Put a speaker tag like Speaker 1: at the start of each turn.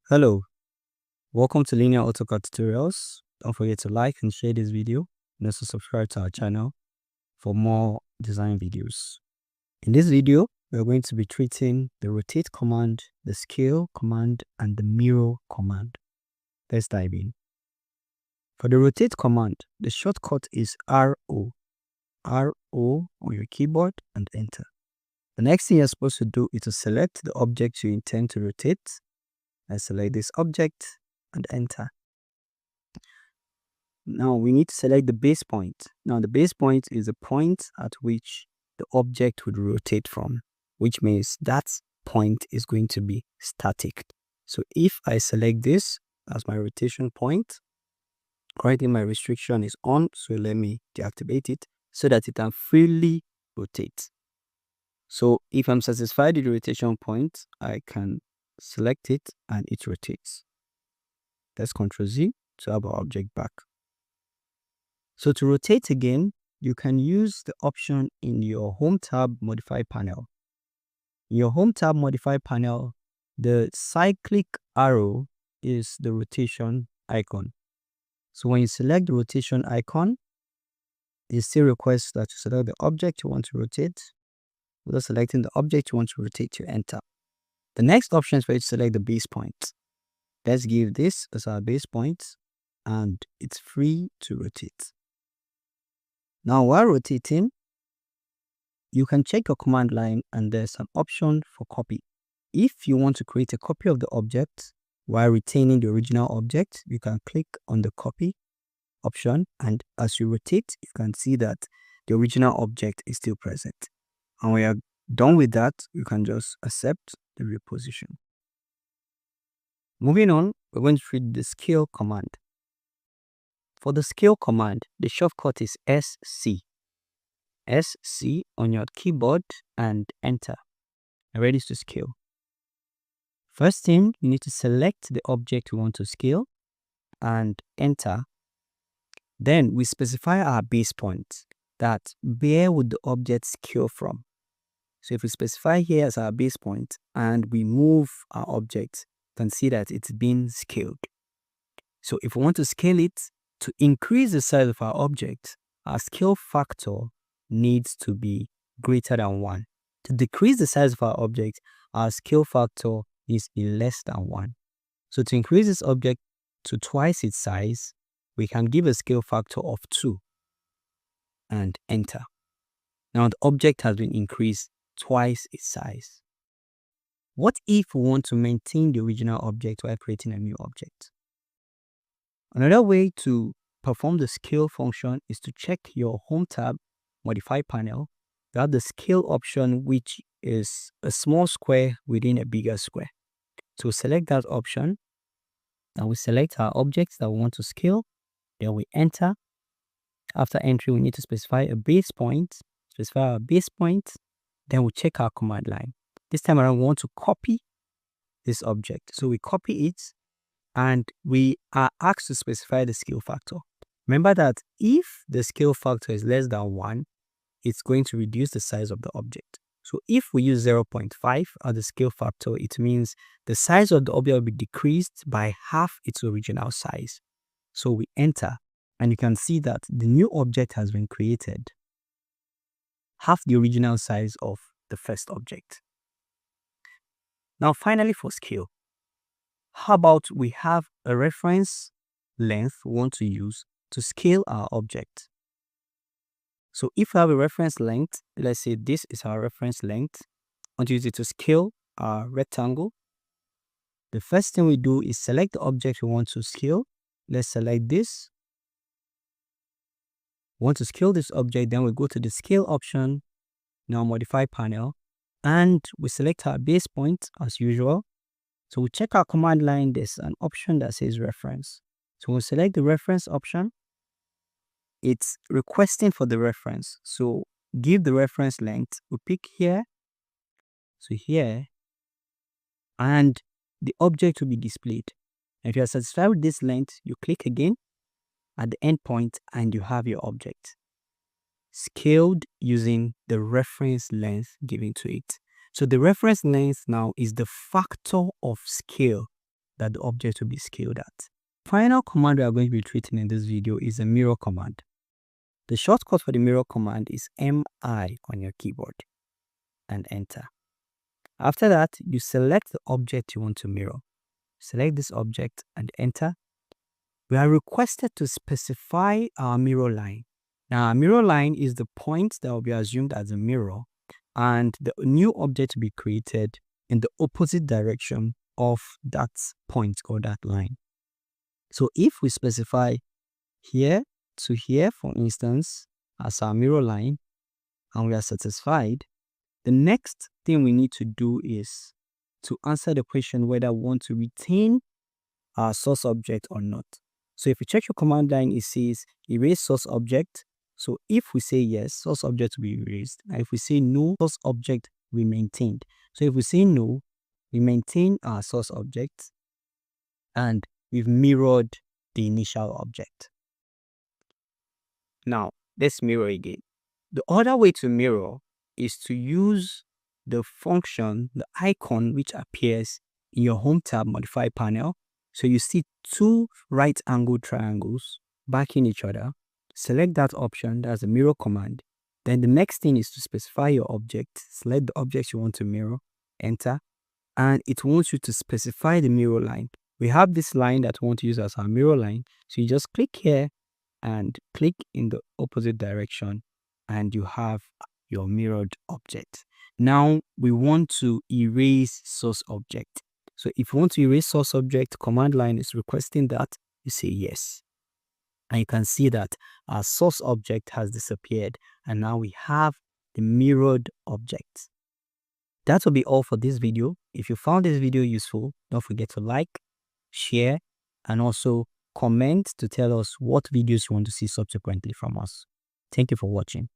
Speaker 1: Hello, welcome to Linear AutoCAD Tutorials. Don't forget to like and share this video and also subscribe to our channel for more design videos. In this video, we're going to be treating the rotate command, the scale command, and the mirror command. Let's dive in. For the rotate command, the shortcut is RO. RO on your keyboard and enter. The next thing you're supposed to do is to select the object you intend to rotate. I select this object and enter. Now we need to select the base point. Now the base point is the point at which the object would rotate from, which means that point is going to be static. So if I select this as my rotation point, currently my restriction is on, so let me deactivate it so that it can freely rotate. So if I'm satisfied with the rotation point, I can select it and it rotates. Let's Ctrl Z to have our object back. So to rotate again, you can use the option in your Home tab Modify panel. In your Home tab Modify panel, the cyclic arrow is the rotation icon. So when you select the rotation icon, it still requests that you select the object you want to rotate. Without selecting the object you want to rotate, you enter. The next option is for you to select the base point. Let's give this as our base point and it's free to rotate. Now while rotating, you can check your command line and there's an option for copy. If you want to create a copy of the object while retaining the original object, you can click on the copy option, and as you rotate, you can see that the original object is still present. And when you're done with that, you can just accept the reposition. Moving on, we're going to treat the scale command. For the scale command, the shortcut is SC. SC on your keyboard and enter. And ready to scale. First thing, you need to select the object you want to scale and enter. Then we specify our base point, that where would the object scale from. So if we specify here as our base point and we move our object, you can see that it's been scaled. So if we want to scale it, to increase the size of our object, our scale factor needs to be greater than 1. To decrease the size of our object, our scale factor needs to be less than 1. So to increase this object to twice its size, we can give a scale factor of 2 and enter. Now the object has been increased twice its size. What if we want to maintain the original object while creating a new object? Another way to perform the scale function is to check your Home tab Modify panel. You have the scale option, which is a small square within a bigger square. So select that option. Now we select our objects that we want to scale. Then we enter. After entry, we need to specify a base point. Specify our base point. Then we check our command line. This time around, we want to copy this object. So we copy it and we are asked to specify the scale factor. Remember that if the scale factor is less than 1, it's going to reduce the size of the object. So if we use 0.5 as the scale factor, it means the size of the object will be decreased by half its original size. So we enter and you can see that the new object has been created, half the original size of the first object. Now finally for scale, how about we have a reference length we want to use to scale our object. So if we have a reference length, let's say this is our reference length, I want to use it to scale our rectangle. The first thing we do is select the object we want to scale. Let's select this. We want to scale this object, then we go to the scale option, now Modify panel, and we select our base point as usual. So we check our command line, there's an option that says reference. So we'll select the reference option. It's requesting for the reference. So give the reference length. We pick here. So here. And the object will be displayed. And if you are satisfied with this length, you click again at the end point and you have your object scaled using the reference length given to it. So the reference length now is the factor of scale that the object will be scaled at. Final command we are going to be treating in this video is a mirror command. The shortcut for the mirror command is MI on your keyboard and enter. After that, you select the object you want to mirror. Select this object and enter. We are requested to specify our mirror line. Now, our mirror line is the point that will be assumed as a mirror, and the new object to be created in the opposite direction of that point or that line. So if we specify here to here, for instance, as our mirror line, and we are satisfied, the next thing we need to do is to answer the question whether we want to retain our source object or not. So if you check your command line, it says erase source object. So if we say yes, source object will be erased. And if we say no, source object will be maintained. So if we say no, we maintain our source object and we've mirrored the initial object. Now, let's mirror again. The other way to mirror is to use the function, the icon which appears in your Home tab Modify panel. So you see two right angled triangles backing each other. Select that option, that's a mirror command. Then the next thing is to specify your object. Select the object you want to mirror, enter, and it wants you to specify the mirror line. We have this line that we want to use as our mirror line. So you just click here and click in the opposite direction and you have your mirrored object. Now we want to erase source object. So if you want to erase source object, command line is requesting that, you say yes. And you can see that our source object has disappeared and now we have the mirrored object. That will be all for this video. If you found this video useful, don't forget to like, share, and also comment to tell us what videos you want to see subsequently from us. Thank you for watching.